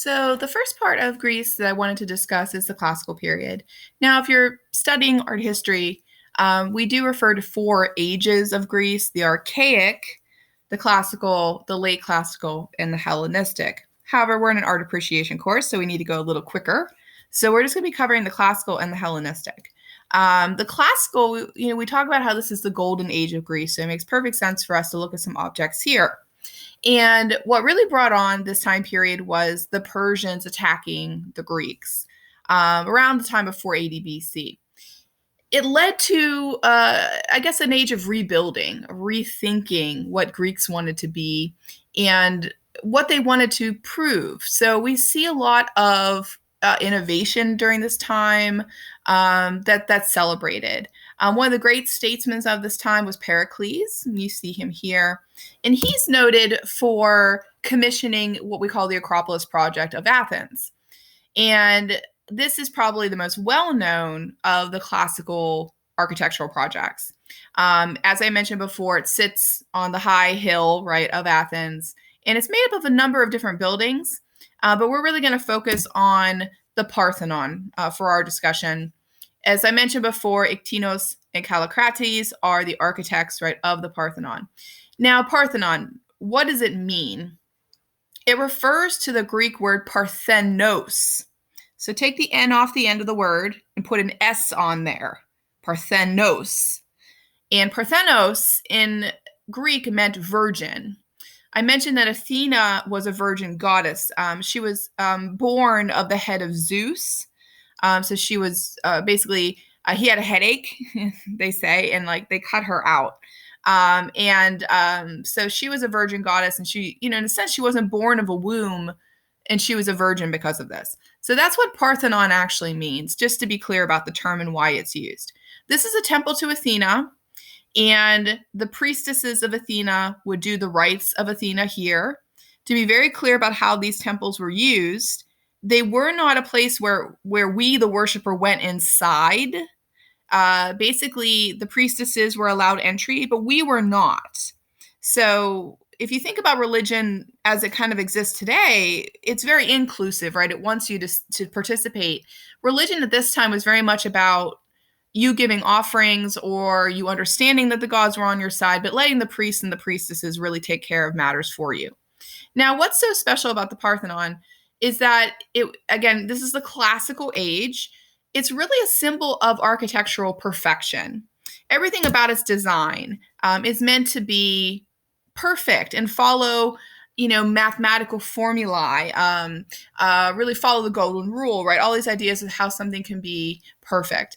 So, the first part of Greece that I wanted to discuss is the classical period. Now, if you're studying art history, we do refer to four ages of Greece: the archaic, the classical, the late classical, and the Hellenistic. However, we're in an art appreciation course, so we need to go a little quicker. So, we're just going to be covering the classical and the Hellenistic. The classical, we talk about how this is the golden age of Greece, so it makes perfect sense for us to look at some objects here. And what really brought on this time period was the Persians attacking the Greeks around the time of 480 BC. It led to, I guess, an age of rebuilding, rethinking what Greeks wanted to be and what they wanted to prove. So we see a lot of innovation during this time that's celebrated. One of the great statesmen of this time was Pericles. You see him here. And he's noted for commissioning what we call the Acropolis Project of Athens. And this is probably the most well-known of the classical architectural projects. As I mentioned before, it sits on the high hill, right, of Athens, and it's made up of a number of different buildings, but we're really going to focus on the Parthenon for our discussion. As I mentioned before, Iktinos and Kallikrates are the architects, right, of the Parthenon. Now, Parthenon, what does it mean? It refers to the Greek word parthenos. So take the N off the end of the word and put an S on there. Parthenos. And Parthenos in Greek meant virgin. I mentioned that Athena was a virgin goddess. She was born of the head of Zeus. So she was basically, he had a headache, they say, and like they cut her out. So she was a virgin goddess, and she, in a sense, she wasn't born of a womb, and she was a virgin because of this. So that's what Parthenon actually means, just to be clear about the term and why it's used. This is a temple to Athena, and the priestesses of Athena would do the rites of Athena here. To be very clear about how these temples were used, they were not a place where we, the worshiper, went inside. Basically, the priestesses were allowed entry, but we were not. So if you think about religion as it kind of exists today, it's very inclusive, right? It wants you to participate. Religion at this time was very much about you giving offerings or you understanding that the gods were on your side, but letting the priests and the priestesses really take care of matters for you. Now, what's so special about the Parthenon is that this is the classical age. It's really a symbol of architectural perfection. Everything about its design is meant to be perfect and follow, mathematical formulae, really follow the golden rule, right? All these ideas of how something can be perfect.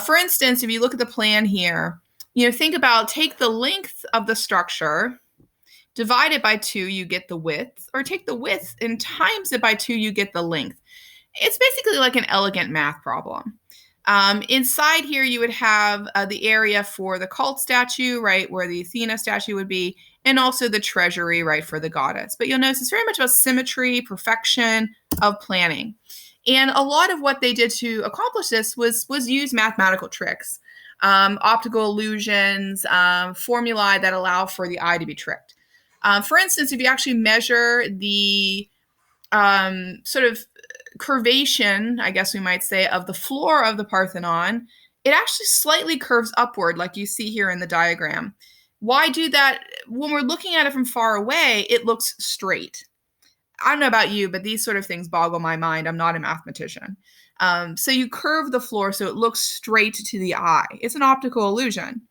For instance, if you look at the plan here, take the length of the structure, divide it by 2, you get the width, or take the width and times it by 2, you get the length. It's basically like an elegant math problem. Inside here, you would have the area for the cult statue, right, where the Athena statue would be, and also the treasury, right, for the goddess. But you'll notice it's very much about symmetry, perfection of planning. And a lot of what they did to accomplish this was use mathematical tricks, optical illusions, formulae that allow for the eye to be tricked. For instance, if you actually measure the sort of curvation, I guess we might say, of the floor of the Parthenon, it actually slightly curves upward, like you see here in the diagram. Why do that? When we're looking at it from far away, it looks straight. I don't know about you, but these sort of things boggle my mind. I'm not a mathematician. So you curve the floor so it looks straight to the eye. It's an optical illusion.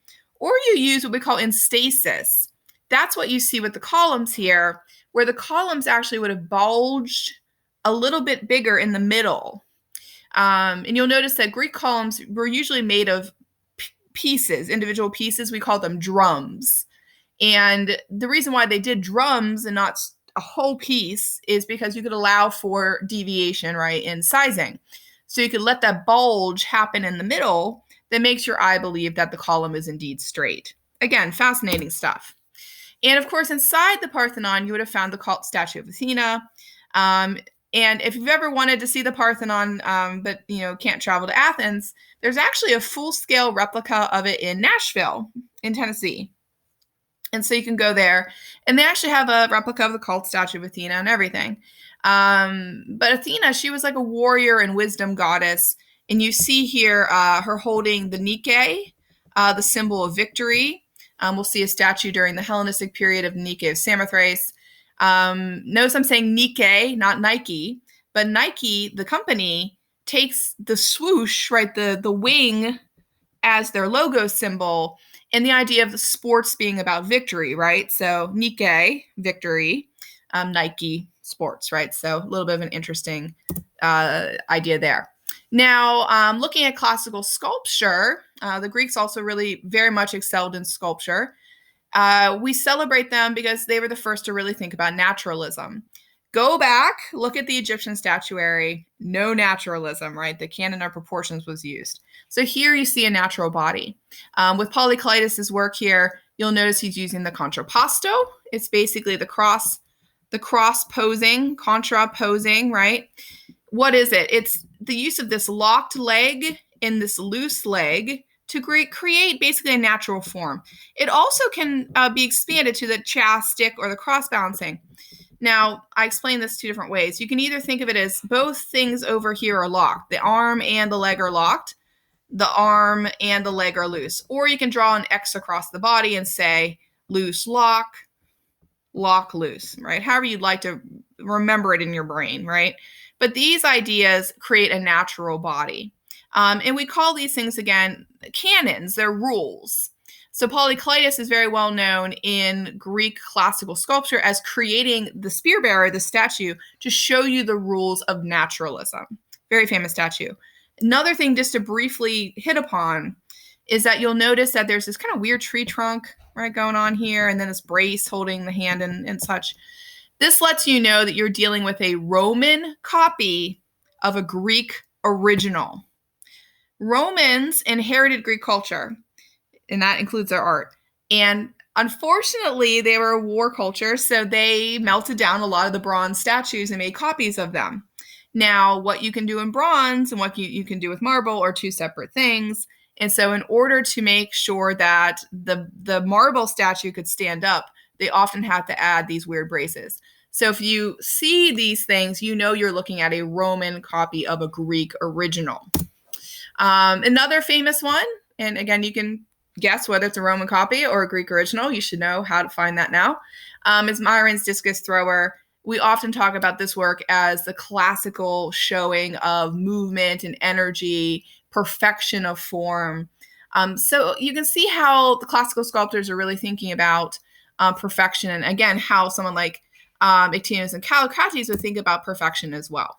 Or you use what we call enstasis. That's what you see with the columns here, where the columns actually would have bulged a little bit bigger in the middle. And you'll notice that Greek columns were usually made of pieces, individual pieces. We call them drums. And the reason why they did drums and not a whole piece is because you could allow for deviation, right, in sizing. So you could let that bulge happen in the middle that makes your eye believe that the column is indeed straight. Again, fascinating stuff. And of course, inside the Parthenon, you would have found the cult statue of Athena. And if you've ever wanted to see the Parthenon, but can't travel to Athens, there's actually a full-scale replica of it in Nashville, in Tennessee. And so you can go there, and they actually have a replica of the cult statue of Athena and everything. But Athena, she was like a warrior and wisdom goddess. And you see here her holding the Nike, the symbol of victory. We'll see a statue during the Hellenistic period of Nike of Samothrace. Notice I'm saying Nike, not Nike, but Nike, the company, takes the swoosh, right, the wing as their logo symbol, and the idea of the sports being about victory, right? So Nike, victory, Nike, sports, right? So a little bit of an interesting idea there. Now, looking at classical sculpture, the Greeks also really very much excelled in sculpture. We celebrate them because they were the first to really think about naturalism. Go back, look at the Egyptian statuary, no naturalism, right? The canon of proportions was used. So here you see a natural body. With Polykleitos' work here, you'll notice he's using the contrapposto. It's basically the cross posing, contra posing, right? What is it? It's the use of this locked leg and this loose leg to create basically a natural form. It also can be expanded to the chastic or the cross balancing. Now, I explain this two different ways. You can either think of it as both things over here are locked. The arm and the leg are locked. The arm and the leg are loose. Or you can draw an X across the body and say loose, lock, lock, loose, right? However you'd like to remember it in your brain, right? But these ideas create a natural body. And we call these things, again, canons. They're rules. So Polykleitos is very well known in Greek classical sculpture as creating the spear bearer, the statue, to show you the rules of naturalism. Very famous statue. Another thing just to briefly hit upon is that you'll notice that there's this kind of weird tree trunk, right, going on here, and then this brace holding the hand and such. This lets you know that you're dealing with a Roman copy of a Greek original. Romans inherited Greek culture, and that includes their art. And unfortunately, they were a war culture, so they melted down a lot of the bronze statues and made copies of them. Now, what you can do in bronze and what you can do with marble are two separate things. And so in order to make sure that the marble statue could stand up, they often have to add these weird braces. So if you see these things, you know you're looking at a Roman copy of a Greek original. Another famous one, and again, you can guess whether it's a Roman copy or a Greek original. You should know how to find that now. Is Myron's discus thrower. We often talk about this work as the classical showing of movement and energy, perfection of form. So you can see how the classical sculptors are really thinking about perfection, and again, how someone like Echinus and Kallikrates would think about perfection as well.